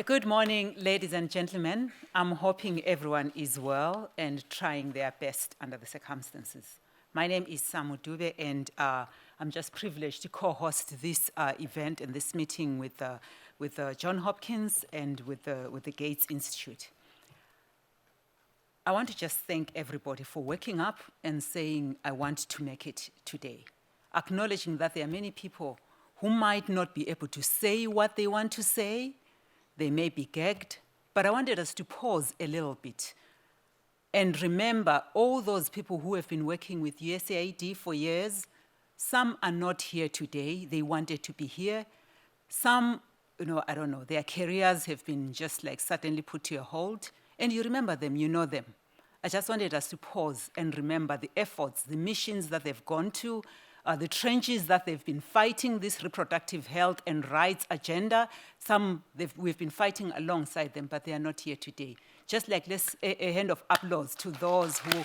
Good morning, ladies and gentlemen. I'm hoping everyone is well and trying their best under the circumstances. My name is Samukeliso Dube, and I'm just privileged to co-host this event and this meeting with John Hopkins and with the Gates Institute. I want to just thank everybody for waking up and saying, I want to make it today. Acknowledging that there are many people who might not be able to say what they want to say. They may be gagged, but I wanted us to pause a little bit and remember all those people who have been working with USAID for years. Some are not here today. They wanted to be here. Some, I don't know, their careers have been just like suddenly put to a hold. And you remember them, you know them. I just wanted us to pause and remember the efforts, the missions that they've gone to, the trenches that they've been fighting this reproductive health and rights agenda. Some we've been fighting alongside them, but they are not here today. Just like let's a hand of applause to those who.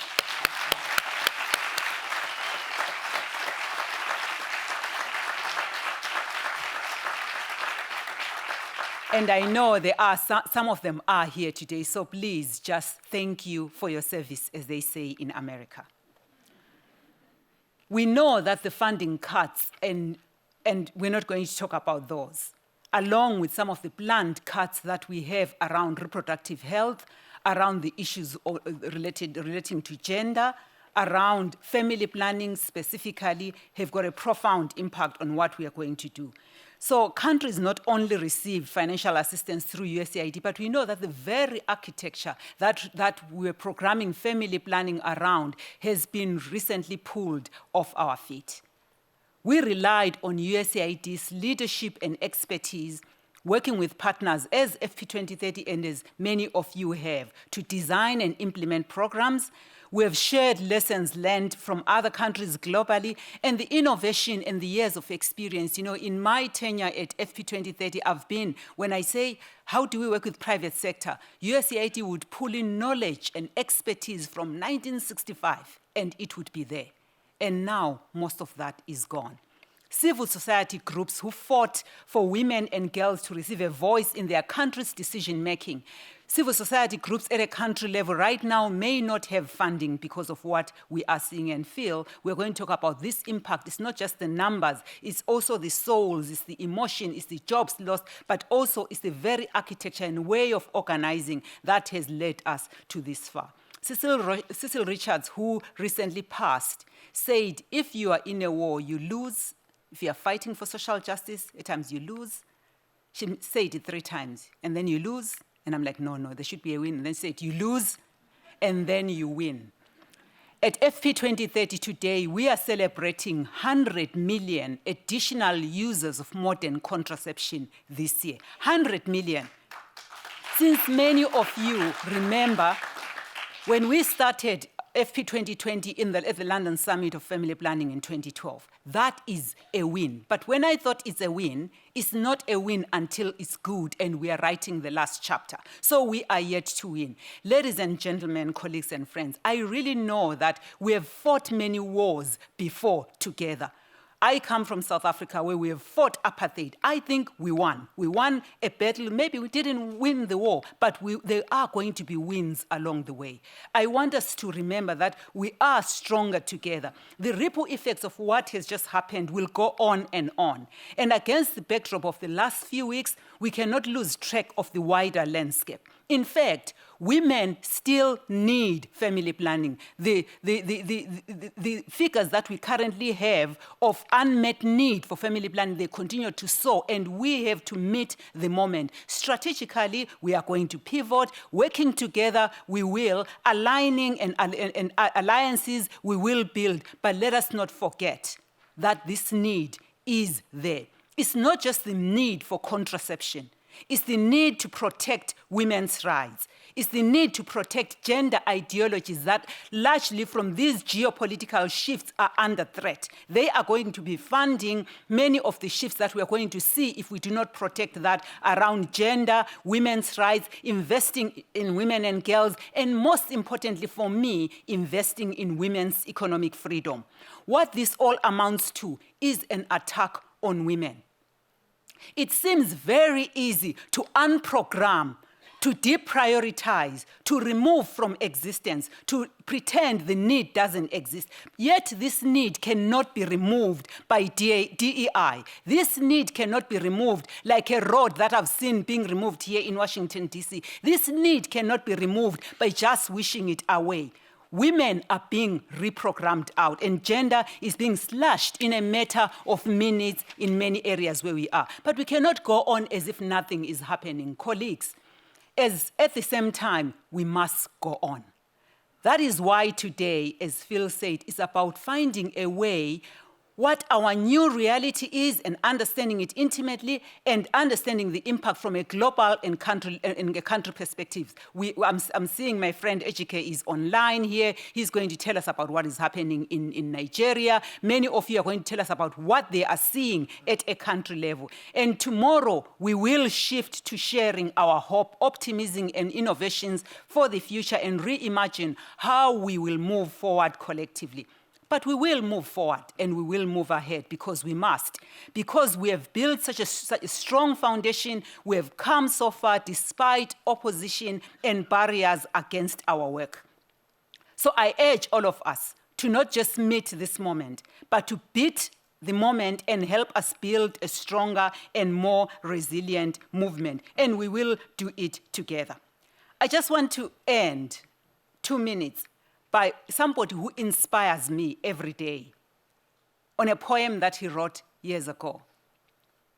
And I know there are some of them are here today, so please just thank you for your service, as they say in America. We know that the funding cuts, and we're not going to talk about those, along with some of the planned cuts that we have around reproductive health, around the issues relating to gender, around family planning specifically, have got a profound impact on what we are going to do. So countries not only receive financial assistance through USAID, but we know that the very architecture that we're programming family planning around has been recently pulled off our feet. We relied on USAID's leadership and expertise, working with partners as FP2030 and as many of you have, to design and implement programs. We have shared lessons learned from other countries globally, and the innovation and the years of experience. In my tenure at FP2030, I've been, when I say, how do we work with private sector? USAID would pull in knowledge and expertise from 1965, and it would be there. And now, most of that is gone. Civil society groups who fought for women and girls to receive a voice in their country's decision-making. Civil society groups at a country level right now may not have funding because of what we are seeing and feel. We're going to talk about this impact. It's not just the numbers, it's also the souls, it's the emotion, it's the jobs lost, but also it's the very architecture and way of organizing that has led us to this far. Cecil Richards, who recently passed, said, if you are in a war, you lose. If you are fighting for social justice, at times you lose. She said it 3 times, and then you lose. And I'm like, no, there should be a win. And then said, you lose, and then you win. At FP2030 today, we are celebrating 100 million additional users of modern contraception this year. 100 million. Since many of you remember, when we started FP2020 at the London Summit of Family Planning in 2012. That is a win. But when I thought it's a win, it's not a win until it's good and we are writing the last chapter. So we are yet to win. Ladies and gentlemen, colleagues and friends, I really know that we have fought many wars before together. I come from South Africa where we have fought apartheid. I think we won. We won a battle. Maybe we didn't win the war, but there are going to be wins along the way. I want us to remember that we are stronger together. The ripple effects of what has just happened will go on. And against the backdrop of the last few weeks, we cannot lose track of the wider landscape. In fact, women still need family planning. The figures that we currently have of unmet need for family planning, they continue to soar, and we have to meet the moment. Strategically, we are going to pivot. Working together, we will. Aligning and alliances, we will build. But let us not forget that this need is there. It's not just the need for contraception. It's the need to protect women's rights. It's the need to protect gender ideologies that largely from these geopolitical shifts are under threat. They are going to be funding many of the shifts that we are going to see if we do not protect that around gender, women's rights, investing in women and girls, and most importantly for me, investing in women's economic freedom. What this all amounts to is an attack on women. It seems very easy to unprogram, to deprioritize, to remove from existence, to pretend the need doesn't exist. Yet this need cannot be removed by DEI. This need cannot be removed like a road that I've seen being removed here in Washington, D.C. This need cannot be removed by just wishing it away. Women are being reprogrammed out, and gender is being slashed in a matter of minutes in many areas where we are. But we cannot go on as if nothing is happening. Colleagues, at the same time, we must go on. That is why today, as Phil said, is about finding a way what our new reality is and understanding it intimately and understanding the impact from a global and country perspective. I'm seeing my friend Ejike is online here. He's going to tell us about what is happening in Nigeria. Many of you are going to tell us about what they are seeing at a country level. And tomorrow, we will shift to sharing our hope, optimism, and innovations for the future and reimagine how we will move forward collectively. But we will move forward and we will move ahead because we must. Because we have built such a strong foundation, we have come so far despite opposition and barriers against our work. So I urge all of us to not just meet this moment, but to beat the moment and help us build a stronger and more resilient movement. And we will do it together. I just want to end 2 minutes by somebody who inspires me every day on a poem that he wrote years ago,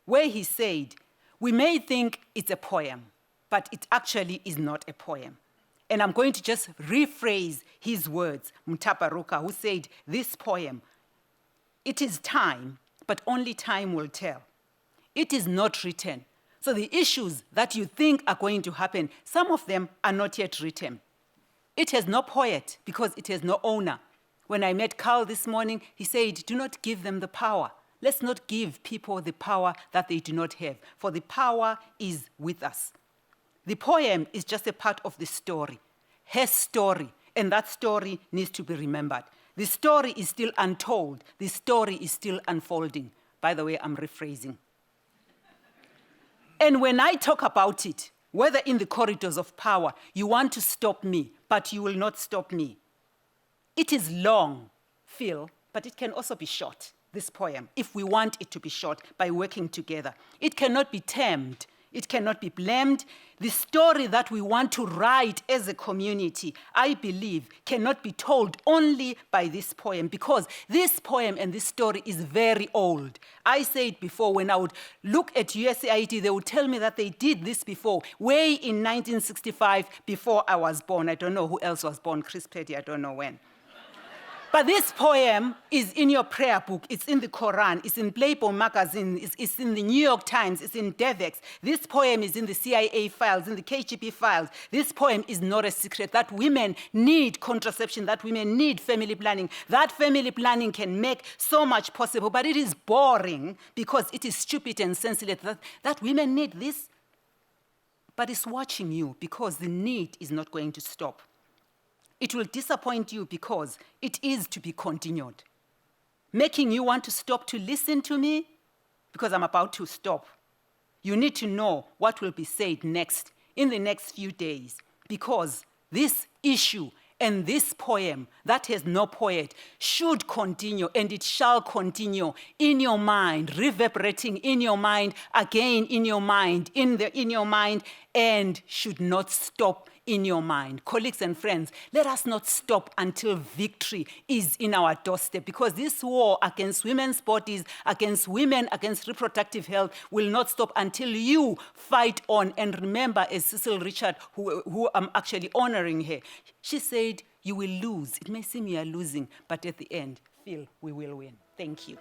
where he said, we may think it's a poem, but it actually is not a poem. And I'm going to just rephrase his words, Mtaparuka, who said, this poem, it is time, but only time will tell. It is not written. So the issues that you think are going to happen, some of them are not yet written. It has no poet because it has no owner. When I met Carl this morning, he said, do not give them the power. Let's not give people the power that they do not have, for the power is with us. The poem is just a part of the story, her story, and that story needs to be remembered. The story is still untold. The story is still unfolding. By the way, I'm rephrasing. And when I talk about it, whether in the corridors of power, you want to stop me, but you will not stop me. It is long, Phil, but it can also be short, this poem, if we want it to be short by working together. It cannot be tamed. It cannot be blamed. The story that we want to write as a community, I believe, cannot be told only by this poem because this poem and this story is very old. I said before, when I would look at USAID, they would tell me that they did this before, way in 1965, before I was born. I don't know who else was born, Chris Petty, I don't know when. But this poem is in your prayer book, it's in the Quran, it's in Playboy magazine, it's in the New York Times, it's in DEVEX. This poem is in the CIA files, in the KGB files. This poem is not a secret, that women need contraception, that women need family planning. That family planning can make so much possible, but it is boring because it is stupid and senseless that women need this. But it's watching you because the need is not going to stop. It will disappoint you because it is to be continued. Making you want to stop to listen to me because I'm about to stop. You need to know what will be said next in the next few days because this issue and this poem that has no poet should continue and it shall continue in your mind, reverberating in your mind, again in your mind, in your mind, and should not stop in your mind. Colleagues and friends, let us not stop until victory is in our doorstep because this war against women's bodies, against women, against reproductive health will not stop until you fight on. And remember, as Cecil Richard, who I'm actually honoring her, she said, you will lose. It may seem you are losing, but at the end, Phil, we will win. Thank you.